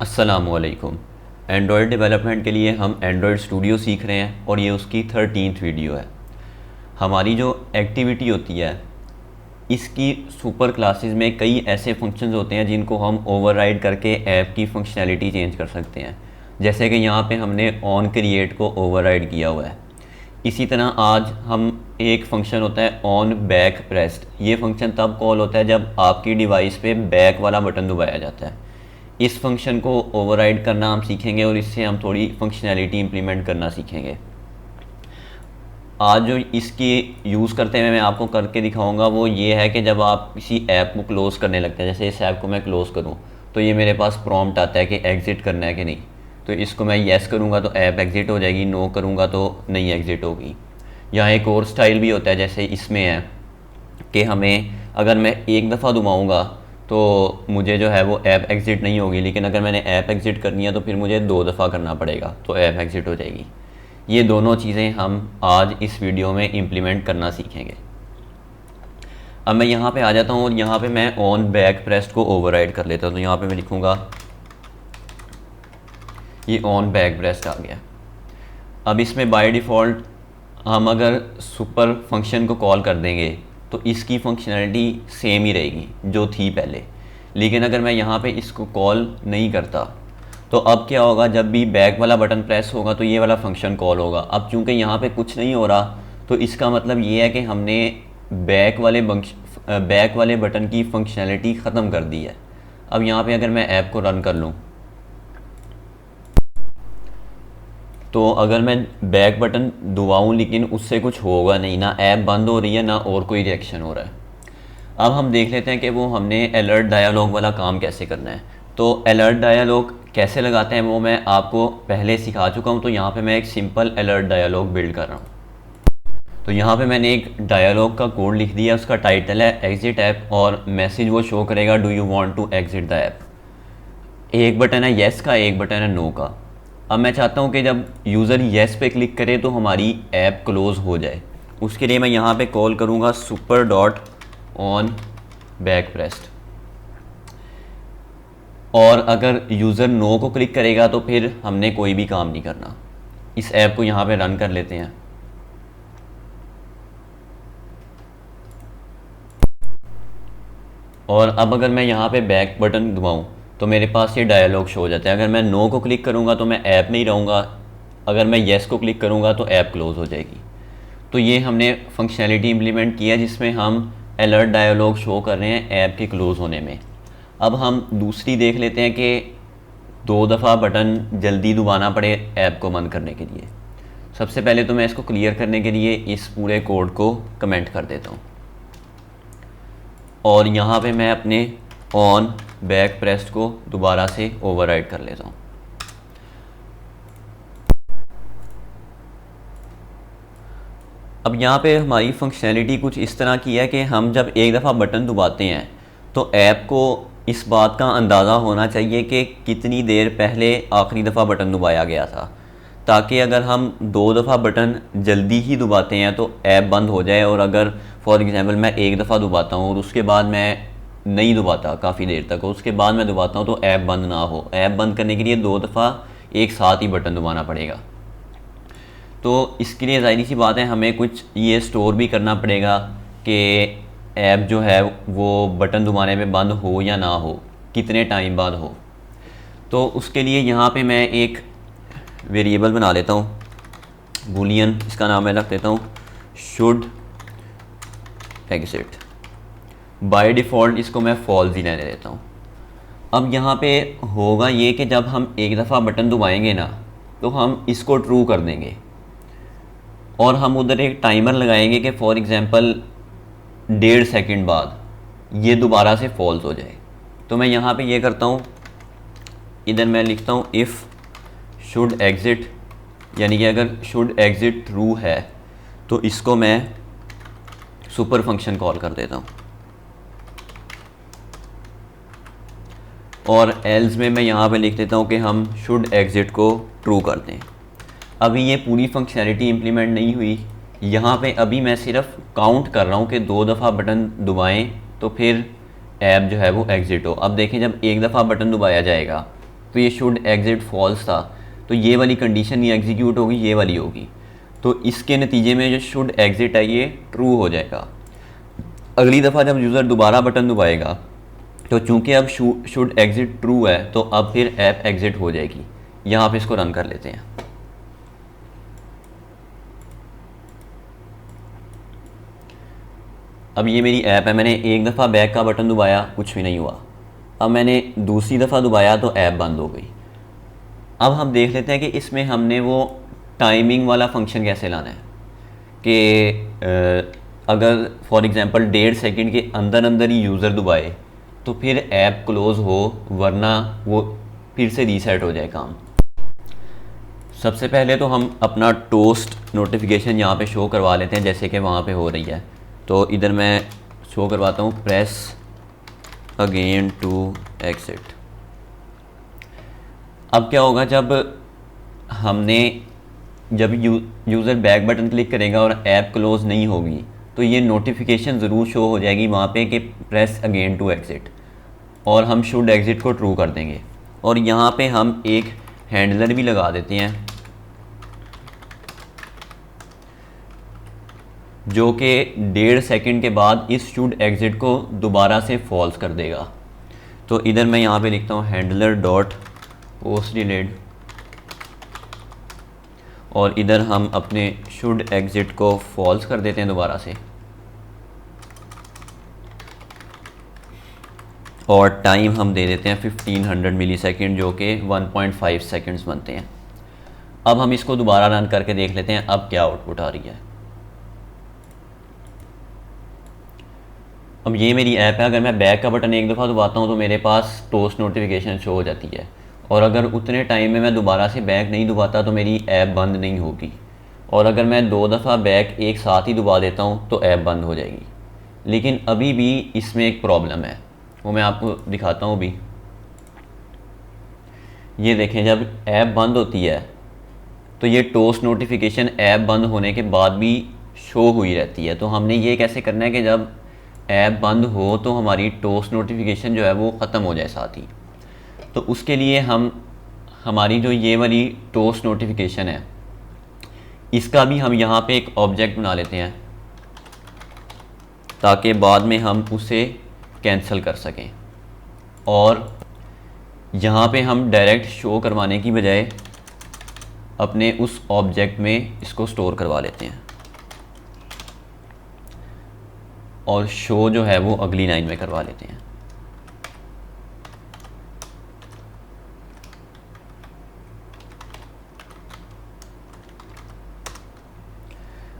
अस्सलामुअलैकुम। Android development के लिए हम एंड्रॉयड स्टूडियो सीख रहे हैं और ये उसकी 13th वीडियो है। हमारी जो एक्टिविटी होती है इसकी सुपर क्लासेस में कई ऐसे फंक्शंस होते हैं जिनको हम ओवरराइड करके ऐप की फंक्शनैलिटी चेंज कर सकते हैं। जैसे कि यहाँ पे हमने ऑन क्रिएट को ओवरराइड किया हुआ है। इसी तरह आज हम एक फंक्शन होता है ऑन बैक प्रेस्ड। ये फंक्शन तब कॉल होता है जब आपकी डिवाइस पे बैक वाला बटन दबाया जाता है। इस फंक्शन को ओवरराइड करना हम सीखेंगे और इससे हम थोड़ी फंक्शनैलिटी इंप्लीमेंट करना सीखेंगे। आज जो इसकी यूज़ करते हुए मैं आपको करके दिखाऊंगा वो ये है कि जब आप किसी ऐप को क्लोज़ करने लगते हैं, जैसे इस ऐप को मैं क्लोज़ करूं तो ये मेरे पास प्रॉम्प्ट आता है कि एग्ज़िट करना है कि नहीं। तो इसको मैं येस करूंगा तो ऐप एग्ज़िट हो जाएगी, नो करूंगा तो नहीं एग्ज़िट होगी। यहाँ एक और स्टाइल भी होता है, जैसे इसमें है कि हमें अगर मैं एक दफ़ा दबाऊँगा तो मुझे जो है वो ऐप एग्ज़िट नहीं होगी, लेकिन अगर मैंने ऐप एग्ज़िट करनी है तो फिर मुझे 2 दफ़ा करना पड़ेगा तो ऐप एग्ज़िट हो जाएगी। ये दोनों चीज़ें हम आज इस वीडियो में इम्प्लीमेंट करना सीखेंगे। अब मैं यहाँ पे आ जाता हूँ और यहाँ पे मैं ऑन बैक प्रेस्ड को ओवरराइड कर लेता हूँ। तो यहाँ पे मैं लिखूँगा ये ऑन बैक प्रेस्ड आ गया। अब इसमें बाय डिफ़ॉल्ट हम अगर सुपर फंक्शन को कॉल कर देंगे तो इसकी फंक्शनैलिटी सेम ही रहेगी जो थी पहले। लेकिन अगर मैं यहाँ पे इसको कॉल नहीं करता तो अब क्या होगा, जब भी बैक वाला बटन प्रेस होगा तो ये वाला फंक्शन कॉल होगा। अब चूंकि यहाँ पे कुछ नहीं हो रहा तो इसका मतलब ये है कि हमने बैक वाले बटन की फंक्शनैलिटी ख़त्म कर दी है। अब यहाँ पे अगर मैं ऐप को रन कर लूँ तो अगर मैं बैक बटन दबाऊँ लेकिन उससे कुछ होगा नहीं, ना ऐप बंद हो रही है ना और कोई रिएक्शन हो रहा है। अब हम देख लेते हैं कि वो हमने अलर्ट डायलॉग वाला काम कैसे करना है। तो अलर्ट डायलॉग कैसे लगाते हैं वो मैं आपको पहले सिखा चुका हूँ। तो यहाँ पे मैं एक सिंपल अलर्ट डायलॉग बिल्ड कर रहा हूँ। तो यहाँ पे मैंने एक डायलॉग का कोड लिख दिया, उसका टाइटल है एग्जिट ऐप और मैसेज वो शो करेगा do you want to exit the app. एक बटन है येस का, एक बटन है नो का। अब मैं चाहता हूँ कि जब यूज़र येस पे क्लिक करे तो हमारी ऐप क्लोज़ हो जाए। उसके लिए मैं यहाँ पे कॉल करूँगा super dot on back pressed. और अगर यूज़र नो को क्लिक करेगा तो फिर हमने कोई भी काम नहीं करना। इस ऐप को यहाँ पे रन कर लेते हैं। और अब अगर मैं यहाँ पे बैक बटन दबाऊँ तो मेरे पास ये डायलॉग शो हो जाता है। अगर मैं नो को क्लिक करूँगा तो मैं ऐप में ही रहूँगा, अगर मैं येस को क्लिक करूँगा तो ऐप क्लोज़ हो जाएगी। तो ये हमने फंक्शनैलिटी इम्प्लीमेंट किया जिसमें हम अलर्ट डायलॉग शो कर रहे हैं ऐप के क्लोज़ होने में। अब हम दूसरी देख लेते हैं कि 2 दफ़ा बटन जल्दी दबाना पड़े ऐप को बंद करने के लिए। सबसे पहले तो मैं इसको क्लियर करने के लिए इस पूरे कोड को कमेंट कर देता हूँ और यहाँ पे मैं अपने ऑन बैक प्रेस्ड को दोबारा से ओवरराइड कर लेता हूँ। अब यहाँ पे हमारी फंक्शनैलिटी कुछ इस तरह की है कि हम जब एक दफ़ा बटन दबाते हैं तो ऐप को इस बात का अंदाज़ा होना चाहिए कि कितनी देर पहले आखिरी दफ़ा बटन दबाया गया था, ताकि अगर हम 2 दफ़ा बटन जल्दी ही दबाते हैं तो ऐप बंद हो जाए। और अगर फॉर एग्ज़ाम्पल मैं एक दफ़ा दबाता हूँ और उसके बाद मैं नहीं दबाता काफ़ी देर तक और उसके बाद मैं दबाता हूँ तो ऐप बंद ना हो। ऐप बंद करने के लिए 2 दफ़ा एक साथ ही बटन दबाना पड़ेगा। तो इसके लिए ज़ाहिर सी बात है हमें कुछ ये स्टोर भी करना पड़ेगा कि ऐप जो है वो बटन दबाने में बंद हो या ना हो, कितने टाइम बाद हो। तो उसके लिए यहाँ पे मैं एक वेरिएबल बना लेता हूँ बूलियन, इसका नाम मैं रख देता हूँ शुड एग्जिट। बाय डिफ़ॉल्ट इसको मैं फॉल्स ही रहने देता हूँ। अब यहाँ पे होगा ये कि जब हम एक दफ़ा बटन दबाएंगे ना तो हम इसको ट्रू कर देंगे और हम उधर एक टाइमर लगाएंगे कि फॉर एग्ज़ाम्पल 1.5 सेकंड बाद ये दोबारा से फॉल्स हो जाए। तो मैं यहाँ पे ये करता हूँ, इधर मैं लिखता हूँ इफ़ शुड एग्ज़िट, यानी कि अगर शुड एग्ज़िट ट्रू है तो इसको मैं सुपर फंक्शन कॉल कर देता हूँ और एल्स में मैं यहाँ पे लिख देता हूँ कि हम शुड एग्ज़िट को ट्रू कर दें। अभी ये पूरी फंक्शनैलिटी इम्प्लीमेंट नहीं हुई, यहाँ पे अभी मैं सिर्फ काउंट कर रहा हूँ कि 2 दफ़ा बटन दबाएं तो फिर ऐप जो है वो एग्ज़िट हो। अब देखें जब एक दफ़ा बटन दबाया जाएगा तो ये शुड एग्जिट फॉल्स था, तो ये वाली कंडीशन नहीं एग्जीक्यूट होगी, ये वाली होगी। तो इसके नतीजे में जो शुड एग्जिट है ये ट्रू हो जाएगा। अगली दफ़ा जब यूज़र दोबारा बटन दबाएगा तो चूंकि अब शुड एग्जिट ट्रू है तो अब फिर ऐप एग्जिट हो जाएगी। यहाँ पे इसको रन कर लेते हैं। अब ये मेरी ऐप है, मैंने एक दफ़ा बैक का बटन दबाया, कुछ भी नहीं हुआ। अब मैंने दूसरी दफ़ा दबाया तो ऐप बंद हो गई। अब हम देख लेते हैं कि इसमें हमने वो टाइमिंग वाला फंक्शन कैसे लाना है कि अगर फॉर एग्ज़ाम्पल 1.5 सेकंड के अंदर अंदर ही यूज़र दबाए तो फिर ऐप क्लोज़ हो, वरना वो फिर से रीसेट हो जाए काम। सबसे पहले तो हम अपना टोस्ट नोटिफिकेशन यहाँ पे शो करवा लेते हैं, जैसे कि वहाँ पे हो रही है। तो इधर मैं शो करवाता हूँ, प्रेस अगेन टू एग्जिट। अब क्या होगा, जब यूज़र बैक बटन क्लिक करेगा और ऐप क्लोज़ नहीं होगी तो ये नोटिफिकेशन ज़रूर शो हो जाएगी वहाँ पे कि प्रेस अगेन टू एग्जिट, और हम शुड एग्जिट को ट्रू कर देंगे। और यहाँ पे हम एक हैंडलर भी लगा देते हैं जो कि 1.5 सेकंड के बाद इस शुड एग्जिट को दोबारा से फॉल्स कर देगा। तो इधर मैं यहाँ पे लिखता हूँ हैंडलर डॉट पोस्ट डिलेड, और इधर हम अपने शुड एग्जिट को फॉल्स कर देते हैं दोबारा से, और टाइम हम दे देते हैं 1500 मिली सेकेंड, जो कि 1.5 सेकेंड्स बनते हैं। अब हम इसको दोबारा रन करके देख लेते हैं अब क्या आउटपुट आ रही है। अब ये मेरी ऐप है, अगर मैं बैक का बटन एक दफ़ा दबाता हूँ तो मेरे पास टोस्ट नोटिफिकेशन शो हो जाती है, और अगर उतने टाइम में मैं दोबारा से बैक नहीं दबाता तो मेरी ऐप बंद नहीं होगी, और अगर मैं 2 दफ़ा बैक एक साथ ही दबा देता हूँ तो ऐप बंद हो जाएगी। लेकिन अभी भी इसमें एक प्रॉब्लम है, वो मैं आपको दिखाता हूँ भी। ये देखें, जब ऐप बंद होती है तो ये टोस्ट नोटिफिकेशन ऐप बंद होने के बाद भी शो हुई रहती है। तो हमने ये कैसे करना है कि जब ऐप बंद हो तो हमारी टोस्ट नोटिफिकेशन जो है वो ख़त्म हो जाए साथ ही। तो उसके लिए हमारी जो ये वाली टोस्ट नोटिफिकेशन है इसका भी हम यहाँ पे एक ऑब्जेक्ट बना लेते हैं ताकि बाद में हम उसे कैंसिल कर सकें, और यहाँ पे हम डायरेक्ट शो करवाने की बजाय अपने उस ऑब्जेक्ट में इसको स्टोर करवा लेते हैं, और शो जो है वो अगली लाइन में करवा लेते हैं।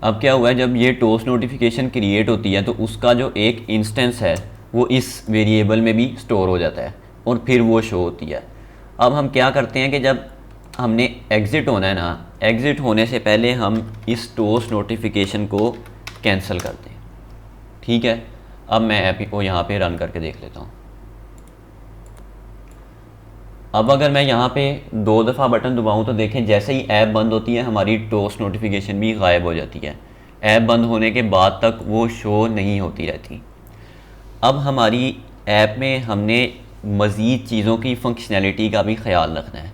अब क्या हुआ है, जब ये टोस्ट नोटिफिकेशन क्रिएट होती है तो उसका जो एक इंस्टेंस है वो इस वेरिएबल में भी स्टोर हो जाता है और फिर वो शो होती है। अब हम क्या करते हैं कि जब हमने एग्ज़िट होना है ना, एग्ज़िट होने से पहले हम इस टोस्ट नोटिफिकेशन को कैंसिल कर दें। ठीक है, अब मैं ऐप को यहाँ पे रन करके देख लेता हूँ। अब अगर मैं यहाँ पे 2 दफ़ा बटन दबाऊँ तो देखें जैसे ही ऐप बंद होती है हमारी टोस्ट नोटिफिकेशन भी गायब हो जाती है। ऐप बंद होने के बाद तक वो शो नहीं होती रहती। अब हमारी ऐप में हमने मज़ीद चीज़ों की फंक्शनैलिटी का भी ख्याल रखना है।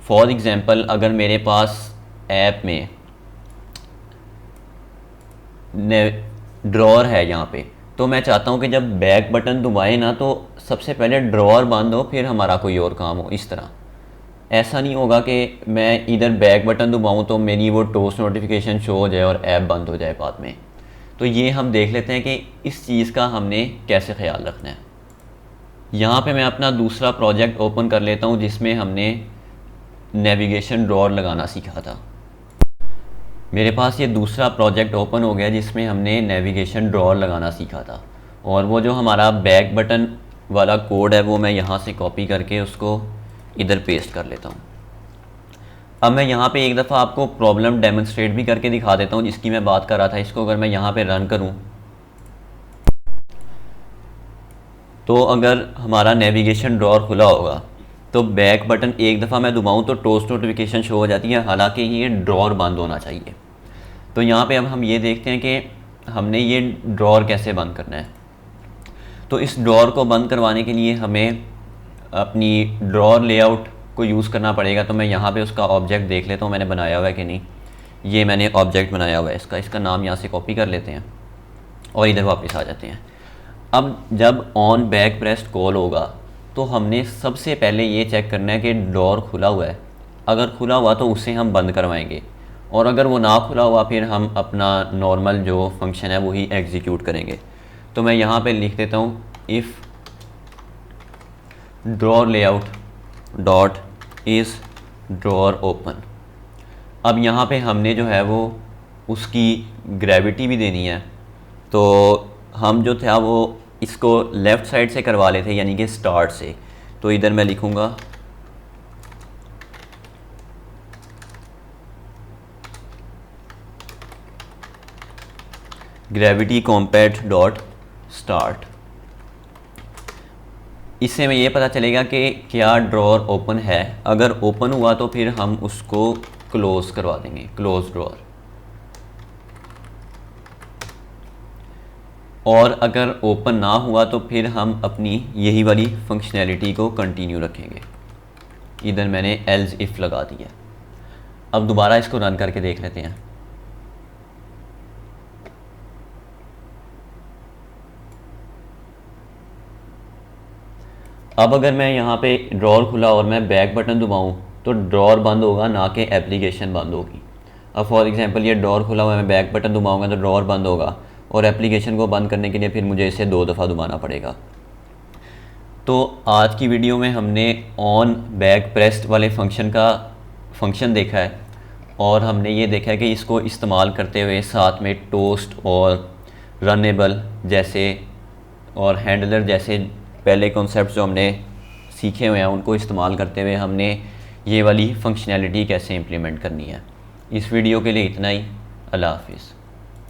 फॉर एग्ज़ाम्पल, अगर मेरे पास ऐप में ड्रॉअर है यहाँ पे, तो मैं चाहता हूँ कि जब बैक बटन दबाए ना तो सबसे पहले ड्रॉअर बंद हो फिर हमारा कोई और काम हो। इस तरह ऐसा नहीं होगा कि मैं इधर बैक बटन दबाऊँ तो मेरी वो टोस्ट नोटिफिकेशन शो हो जाए और ऐप बंद हो जाए बाद में। तो ये हम देख लेते हैं कि इस चीज़ का हमने कैसे ख्याल रखना है। यहाँ पे मैं अपना दूसरा प्रोजेक्ट ओपन कर लेता हूँ जिसमें हमने नेविगेशन ड्रॉअर लगाना सीखा था। मेरे पास ये दूसरा प्रोजेक्ट ओपन हो गया जिसमें हमने नेविगेशन ड्रॉअर लगाना सीखा था, और वो जो हमारा बैक बटन वाला कोड है वो मैं यहाँ से कॉपी करके उसको इधर पेस्ट कर लेता हूँ। अब मैं यहाँ पे एक दफ़ा आपको प्रॉब्लम डेमोन्स्ट्रेट भी करके दिखा देता हूँ जिसकी मैं बात कर रहा था। इसको अगर मैं यहाँ पे रन करूँ तो अगर हमारा नेविगेशन ड्रॉअर खुला होगा तो बैक बटन एक दफ़ा मैं दबाऊँ तो टोस्ट नोटिफिकेशन शो हो जाती है, हालांकि ये ड्रॉअर बंद होना चाहिए। तो यहाँ पे अब हम ये देखते हैं कि हमने ये ड्रॉअर कैसे बंद करना है। तो इस ड्रॉअर को बंद करवाने के लिए हमें अपनी ड्रॉअर लेआउट को यूज़ करना पड़ेगा। तो मैं यहाँ पे उसका ऑब्जेक्ट देख लेता हूँ मैंने बनाया हुआ है कि नहीं। ये मैंने ऑब्जेक्ट बनाया हुआ है, इसका नाम यहाँ से कॉपी कर लेते हैं और इधर वापस आ जाते हैं। अब जब ऑन बैक प्रेस्ड कॉल होगा तो हमने सबसे पहले ये चेक करना है कि डोर खुला हुआ है। अगर खुला हुआ तो उसे हम बंद करवाएंगे, और अगर वो ना खुला हुआ फिर हम अपना नॉर्मल जो फंक्शन है वही एग्जीक्यूट करेंगे। तो मैं यहाँ पे लिख देता हूँ if drawer layout dot is drawer open. अब यहाँ पे हमने जो है वो उसकी ग्रेविटी भी देनी है। तो हम जो था वो इसको लेफ़्ट साइड से करवा लेते हैं, यानी कि स्टार्ट से। तो इधर मैं लिखूँगा ग्रेविटी कॉम्पैक्ट डॉट स्टार्ट। इससे हमें ये पता चलेगा कि क्या ड्रॉर ओपन है। अगर ओपन हुआ तो फिर हम उसको क्लोज करवा देंगे, क्लोज ड्रॉर। और अगर ओपन ना हुआ तो फिर हम अपनी यही वाली फंक्शनैलिटी को कंटिन्यू रखेंगे। इधर मैंने एल्स इफ़ लगा दिया। अब दोबारा इसको रन करके देख लेते हैं। अब अगर मैं यहाँ पे ड्रॉर खुला और मैं बैक बटन दबाऊँ तो ड्रॉर बंद होगा, ना कि एप्लीकेशन बंद होगी। अब फॉर एग्जांपल ये ड्रॉर खुला हुआ है, मैं बैक बटन दबाऊँगा तो ड्रॉर बंद होगा, और एप्लीकेशन को बंद करने के लिए फिर मुझे इसे 2 दफ़ा दबाना पड़ेगा। तो आज की वीडियो में हमने ऑन बैक प्रेस्ड वाले फंक्शन देखा है, और हमने ये देखा है कि इसको इस्तेमाल करते हुए साथ में टोस्ट और रनेबल जैसे और हैंडलर जैसे पहले कॉन्सेप्ट जो हमने सीखे हुए हैं उनको इस्तेमाल करते हुए हमने ये वाली फंक्शनैलिटी कैसे इम्प्लीमेंट करनी है। इस वीडियो के लिए इतना ही। अल्लाह हाफिज़।